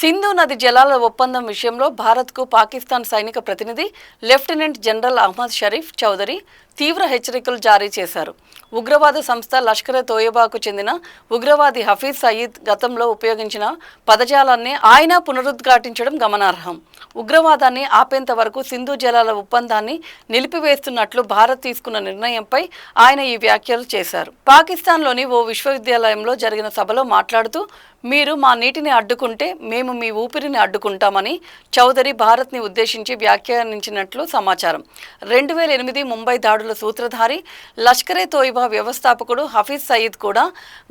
సింధు నది జలాల ఒప్పందం విషయంలో భారత్కు పాకిస్తాన్ సైనిక ప్రతినిధి లెఫ్టినెంట్ జనరల్ అహ్మద్ షరీఫ్ చౌదరి తీవ్ర హెచ్చరికలు జారీ చేశారు. ఉగ్రవాద సంస్థ లష్కర్-ఎ-తోయబాకు చెందిన ఉగ్రవాది హఫీజ్ సయీద్ గతంలో ఉపయోగించిన పదజాలాన్ని ఆయన పునరుద్ఘాటించడం గమనార్హం. ఉగ్రవాదాన్ని ఆపేంత వరకు సింధు జలాల ఒప్పందాన్ని నిలిపివేస్తున్నట్లు భారత్ తీసుకున్న నిర్ణయంపై ఆయన ఈ వ్యాఖ్యలు చేశారు. పాకిస్తాన్లోని ఓ విశ్వవిద్యాలయంలో జరిగిన సభలో మాట్లాడుతూ, మీరు మా నీటిని అడ్డుకుంటే మేము మీ ఊపిరిని అడ్డుకుంటామని చౌదరి భారత్ని ఉద్దేశించి వ్యాఖ్యానించినట్లు సమాచారం. 2008 ముంబై దాడుల సూత్రధారి, లష్కర్-ఎ-తోయిబా వ్యవస్థాపకుడు హఫీజ్ సయీద్ కూడా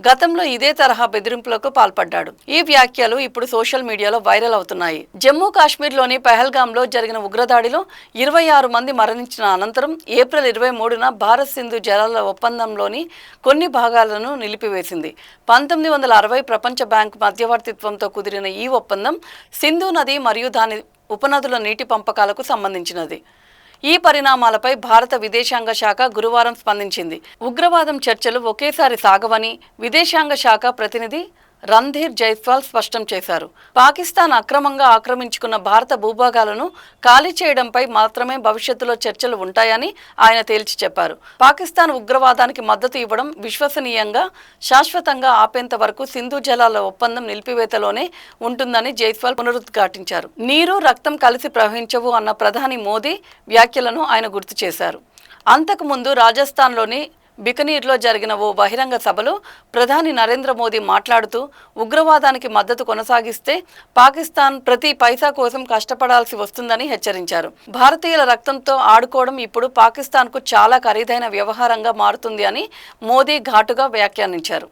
గతంలో ఇదే తరహా బెదిరింపులకు పాల్పడ్డాడు. ఈ వ్యాఖ్యలు ఇప్పుడు సోషల్ మీడియాలో వైరల్ అవుతున్నాయి. జమ్మూ కాశ్మీర్లోని పెహల్గాంలో జరిగిన ఉగ్రదాడిలో 26 మంది మరణించిన అనంతరం ఏప్రిల్ 23న భారత్ సింధు జలాల ఒప్పందంలోని కొన్ని భాగాలను నిలిపివేసింది. 1960 ప్రపంచ బ్యాంకు మధ్యవర్తిత్వంతో కుదిరిన ఈ ఒప్పందం సింధు నది మరియు దాని ఉపనదుల నీటి పంపకాలకు సంబంధించినది. ఈ పరిణామాలపై భారత విదేశాంగ శాఖ గురువారం స్పందించింది. ఉగ్రవాదం చర్చలు ఒకేసారి సాగవని విదేశాంగ శాఖ ప్రతినిధి రణ్ధీర్ జైస్వాల్ స్పష్టం చేశారు. పాకిస్తాన్ అక్రమంగా ఆక్రమించుకున్న భారత భూభాగాలను ఖాళీ చేయడంపై మాత్రమే భవిష్యత్తులో చర్చలు ఉంటాయని ఆయన తేల్చి చెప్పారు. పాకిస్తాన్ ఉగ్రవాదానికి మద్దతు ఇవ్వడం విశ్వసనీయంగా, శాశ్వతంగా ఆపేంత వరకు సింధు జలాల ఒప్పందం నిలిపివేతలోనే ఉంటుందని జైస్వాల్ పునరుద్ఘాటించారు. నీరు, రక్తం కలిసి ప్రవహించవు అన్న ప్రధాని మోదీ వ్యాఖ్యలను ఆయన గుర్తు చేశారు. అంతకుముందు రాజస్థాన్లోని బికనీర్లో జరిగిన ఓ బహిరంగ సభలో ప్రధాని నరేంద్ర మోదీ మాట్లాడుతూ, ఉగ్రవాదానికి మద్దతు కొనసాగిస్తే పాకిస్తాన్ ప్రతి పైసా కోసం కష్టపడాల్సి వస్తుందని హెచ్చరించారు. భారతీయుల రక్తంతో ఆడుకోవడం ఇప్పుడు పాకిస్తాన్కు చాలా ఖరీదైన వ్యవహారంగా మారుతుంది అని మోదీ ఘాటుగా వ్యాఖ్యానించారు.